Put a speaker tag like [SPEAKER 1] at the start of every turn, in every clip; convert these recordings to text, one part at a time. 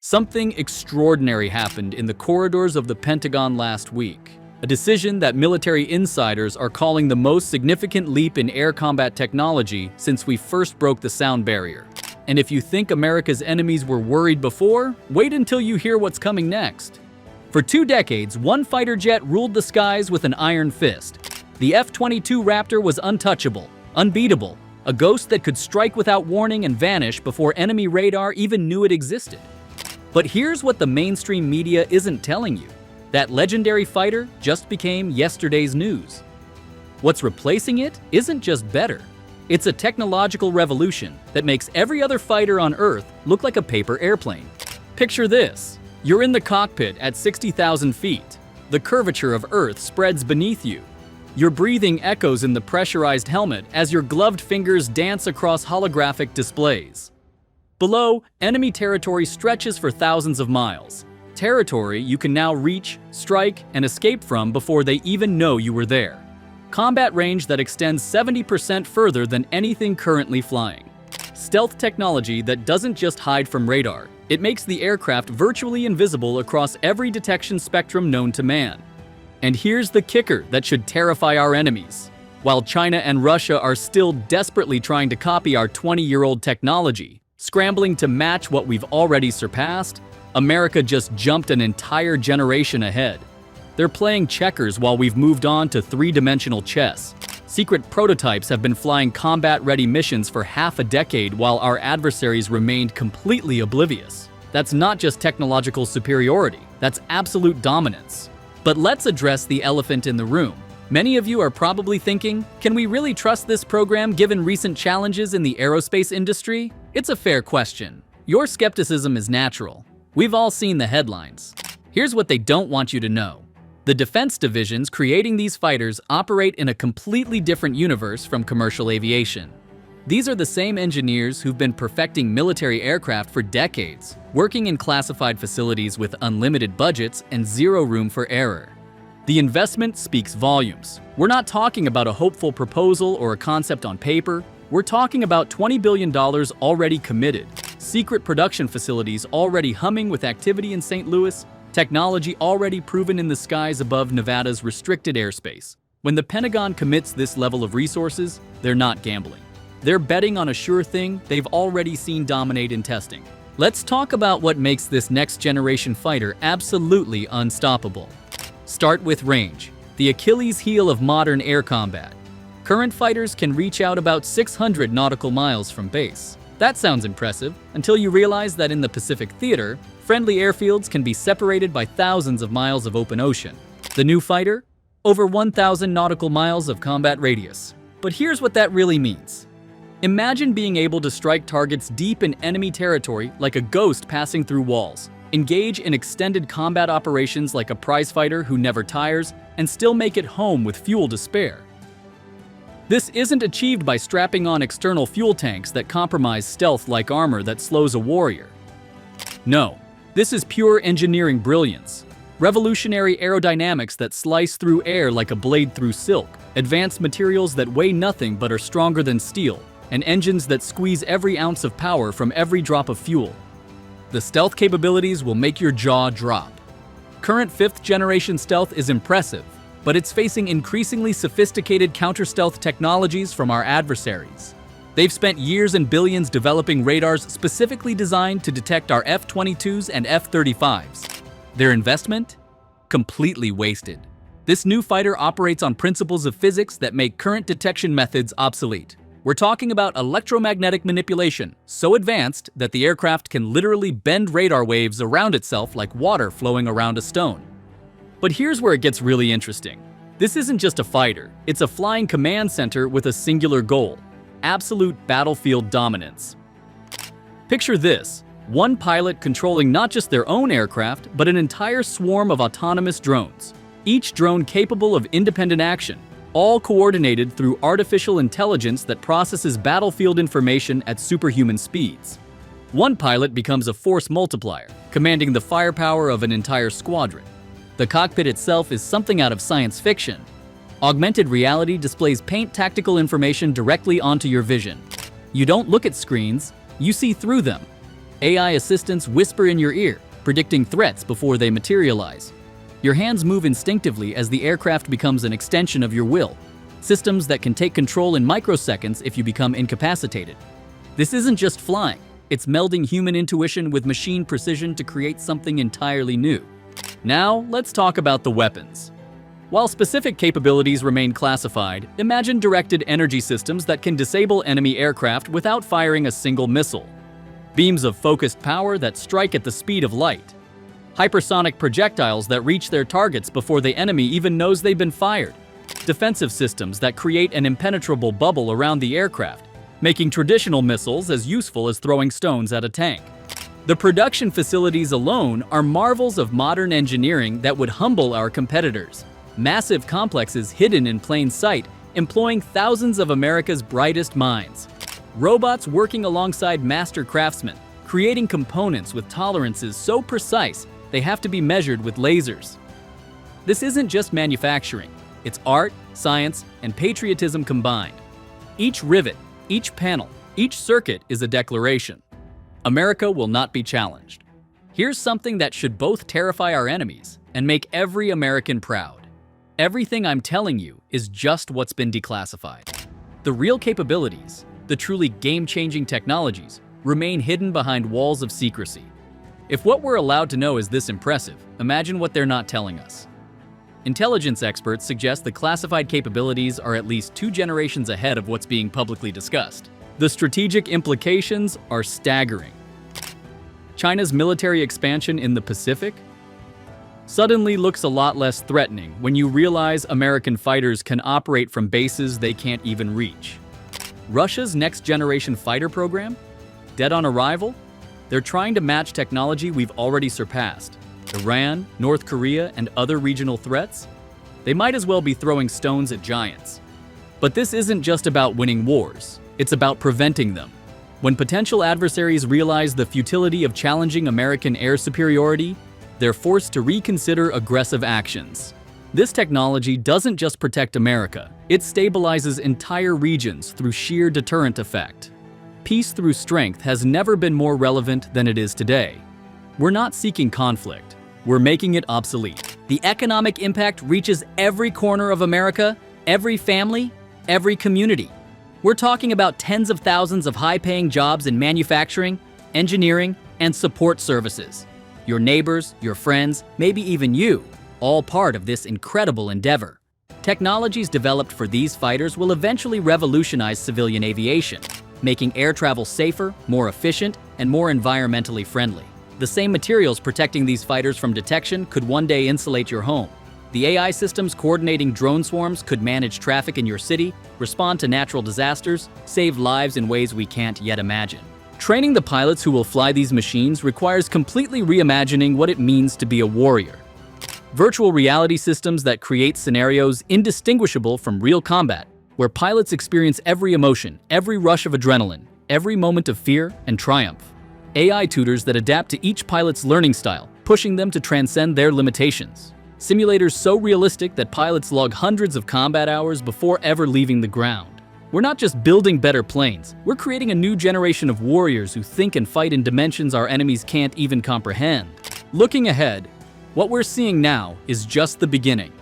[SPEAKER 1] Something extraordinary happened in the corridors of the Pentagon last week. A decision that military insiders are calling the most significant leap in air combat technology since we first broke the sound barrier. And if you think America's enemies were worried before, wait until you hear what's coming next. For 2 decades, one fighter jet ruled the skies with an iron fist. The F-22 Raptor was untouchable, unbeatable, a ghost that could strike without warning and vanish before enemy radar even knew it existed. But here's what the mainstream media isn't telling you. That legendary fighter just became yesterday's news. What's replacing it isn't just better. It's a technological revolution that makes every other fighter on Earth look like a paper airplane. Picture this. You're in the cockpit at 60,000 feet. The curvature of Earth spreads beneath you. Your breathing echoes in the pressurized helmet as your gloved fingers dance across holographic displays. Below, enemy territory stretches for thousands of miles. Territory you can now reach, strike, and escape from before they even know you were there. Combat range that extends 70% further than anything currently flying. Stealth technology that doesn't just hide from radar. It makes the aircraft virtually invisible across every detection spectrum known to man. And here's the kicker that should terrify our enemies. While China and Russia are still desperately trying to copy our 20-year-old technology, scrambling to match what we've already surpassed, America just jumped an entire generation ahead. They're playing checkers while we've moved on to 3-dimensional chess. Secret prototypes have been flying combat-ready missions for half a decade while our adversaries remained completely oblivious. That's not just technological superiority, that's absolute dominance. But let's address the elephant in the room. Many of you are probably thinking, can we really trust this program given recent challenges in the aerospace industry? It's a fair question. Your skepticism is natural. We've all seen the headlines. Here's what they don't want you to know. The defense divisions creating these fighters operate in a completely different universe from commercial aviation. These are the same engineers who've been perfecting military aircraft for decades, working in classified facilities with unlimited budgets and zero room for error. The investment speaks volumes. We're not talking about a hopeful proposal or a concept on paper. We're talking about $20 billion already committed, secret production facilities already humming with activity in St. Louis, technology already proven in the skies above Nevada's restricted airspace. When the Pentagon commits this level of resources, they're not gambling. They're betting on a sure thing they've already seen dominate in testing. Let's talk about what makes this next-generation fighter absolutely unstoppable. Start with range, the Achilles heel of modern air combat. Current fighters can reach out about 600 nautical miles from base. That sounds impressive, until you realize that in the Pacific Theater, friendly airfields can be separated by thousands of miles of open ocean. The new fighter? Over 1,000 nautical miles of combat radius. But here's what that really means. Imagine being able to strike targets deep in enemy territory like a ghost passing through walls, engage in extended combat operations like a prizefighter who never tires, and still make it home with fuel to spare. This isn't achieved by strapping on external fuel tanks that compromise stealth like armor that slows a warrior. No, this is pure engineering brilliance. Revolutionary aerodynamics that slice through air like a blade through silk, advanced materials that weigh nothing but are stronger than steel, and engines that squeeze every ounce of power from every drop of fuel. The stealth capabilities will make your jaw drop. Current 5th-generation stealth is impressive, but it's facing increasingly sophisticated counter-stealth technologies from our adversaries. They've spent years and billions developing radars specifically designed to detect our F-22s and F-35s. Their investment? Completely wasted. This new fighter operates on principles of physics that make current detection methods obsolete. We're talking about electromagnetic manipulation, so advanced that the aircraft can literally bend radar waves around itself like water flowing around a stone. But here's where it gets really interesting. This isn't just a fighter, it's a flying command center with a singular goal: absolute battlefield dominance. Picture this: one pilot controlling not just their own aircraft, but an entire swarm of autonomous drones, each drone capable of independent action, all coordinated through artificial intelligence that processes battlefield information at superhuman speeds. One pilot becomes a force multiplier, commanding the firepower of an entire squadron. The cockpit itself is something out of science fiction. Augmented reality displays paint tactical information directly onto your vision. You don't look at screens, you see through them. AI assistants whisper in your ear, predicting threats before they materialize. Your hands move instinctively as the aircraft becomes an extension of your will. Systems that can take control in microseconds if you become incapacitated. This isn't just flying, it's melding human intuition with machine precision to create something entirely new. Now, let's talk about the weapons. While specific capabilities remain classified, imagine directed energy systems that can disable enemy aircraft without firing a single missile. Beams of focused power that strike at the speed of light. Hypersonic projectiles that reach their targets before the enemy even knows they've been fired. Defensive systems that create an impenetrable bubble around the aircraft, making traditional missiles as useful as throwing stones at a tank. The production facilities alone are marvels of modern engineering that would humble our competitors. Massive complexes hidden in plain sight, employing thousands of America's brightest minds. Robots working alongside master craftsmen, creating components with tolerances so precise they have to be measured with lasers. This isn't just manufacturing, it's art, science, and patriotism combined. Each rivet, each panel, each circuit is a declaration. America will not be challenged. Here's something that should both terrify our enemies and make every American proud. Everything I'm telling you is just what's been declassified. The real capabilities, the truly game-changing technologies, remain hidden behind walls of secrecy. If what we're allowed to know is this impressive, imagine what they're not telling us. Intelligence experts suggest the classified capabilities are at least 2 generations ahead of what's being publicly discussed. The strategic implications are staggering. China's military expansion in the Pacific suddenly looks a lot less threatening when you realize American fighters can operate from bases they can't even reach. Russia's next-generation fighter program? Dead on arrival? They're trying to match technology we've already surpassed. Iran, North Korea, and other regional threats? They might as well be throwing stones at giants. But this isn't just about winning wars, it's about preventing them. When potential adversaries realize the futility of challenging American air superiority, they're forced to reconsider aggressive actions. This technology doesn't just protect America, it stabilizes entire regions through sheer deterrent effect. Peace through strength has never been more relevant than it is today. We're not seeking conflict, we're making it obsolete. The economic impact reaches every corner of America, every family, every community. We're talking about tens of thousands of high-paying jobs in manufacturing, engineering, and support services. Your neighbors, your friends, maybe even you, all part of this incredible endeavor. Technologies developed for these fighters will eventually revolutionize civilian aviation, making air travel safer, more efficient, and more environmentally friendly. The same materials protecting these fighters from detection could one day insulate your home. The AI systems coordinating drone swarms could manage traffic in your city, respond to natural disasters, save lives in ways we can't yet imagine. Training the pilots who will fly these machines requires completely reimagining what it means to be a warrior. Virtual reality systems that create scenarios indistinguishable from real combat, where pilots experience every emotion, every rush of adrenaline, every moment of fear and triumph. AI tutors that adapt to each pilot's learning style, pushing them to transcend their limitations. Simulators so realistic that pilots log hundreds of combat hours before ever leaving the ground. We're not just building better planes, we're creating a new generation of warriors who think and fight in dimensions our enemies can't even comprehend. Looking ahead, what we're seeing now is just the beginning.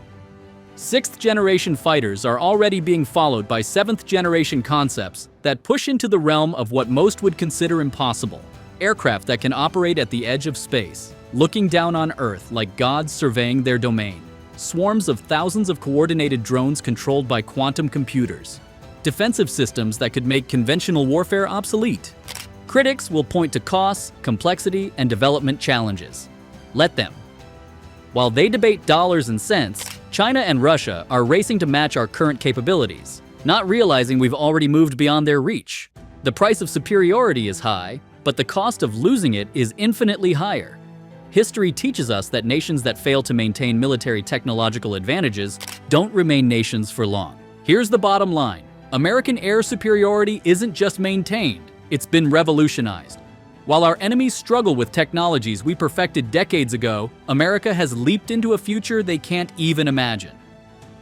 [SPEAKER 1] 6th-generation fighters are already being followed by 7th-generation concepts that push into the realm of what most would consider impossible. Aircraft that can operate at the edge of space, looking down on Earth like gods surveying their domain. Swarms of thousands of coordinated drones controlled by quantum computers. Defensive systems that could make conventional warfare obsolete. Critics will point to costs, complexity, and development challenges. Let them. While they debate dollars and cents, China and Russia are racing to match our current capabilities, not realizing we've already moved beyond their reach. The price of superiority is high, but the cost of losing it is infinitely higher. History teaches us that nations that fail to maintain military technological advantages don't remain nations for long. Here's the bottom line. American air superiority isn't just maintained, it's been revolutionized. While our enemies struggle with technologies we perfected decades ago, America has leaped into a future they can't even imagine.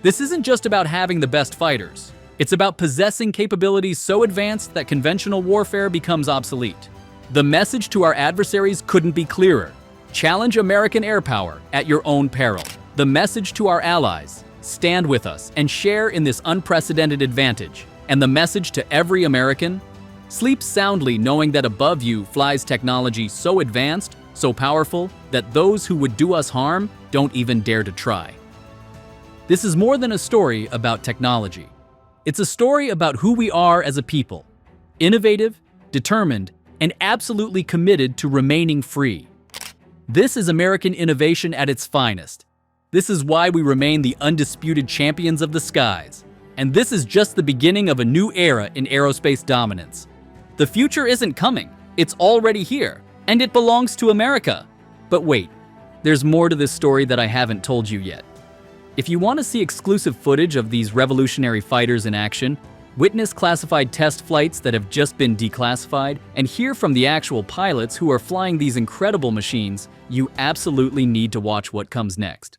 [SPEAKER 1] This isn't just about having the best fighters. It's about possessing capabilities so advanced that conventional warfare becomes obsolete. The message to our adversaries couldn't be clearer. Challenge American air power at your own peril. The message to our allies: stand with us and share in this unprecedented advantage. And the message to every American: sleep soundly knowing that above you flies technology so advanced, so powerful, that those who would do us harm don't even dare to try. This is more than a story about technology. It's a story about who we are as a people: innovative, determined, and absolutely committed to remaining free. This is American innovation at its finest. This is why we remain the undisputed champions of the skies. And this is just the beginning of a new era in aerospace dominance. The future isn't coming, it's already here, and it belongs to America. But wait, there's more to this story that I haven't told you yet. If you want to see exclusive footage of these revolutionary fighters in action, witness classified test flights that have just been declassified, and hear from the actual pilots who are flying these incredible machines, you absolutely need to watch what comes next.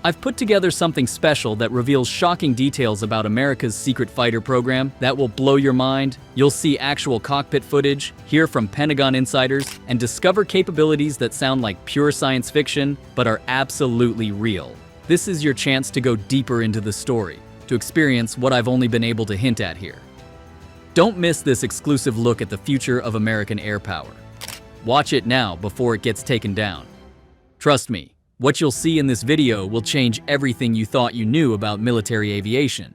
[SPEAKER 1] I've put together something special that reveals shocking details about America's secret fighter program that will blow your mind. You'll see actual cockpit footage, hear from Pentagon insiders, and discover capabilities that sound like pure science fiction, but are absolutely real. This is your chance to go deeper into the story, to experience what I've only been able to hint at here. Don't miss this exclusive look at the future of American air power. Watch it now before it gets taken down. Trust me, what you'll see in this video will change everything you thought you knew about military aviation.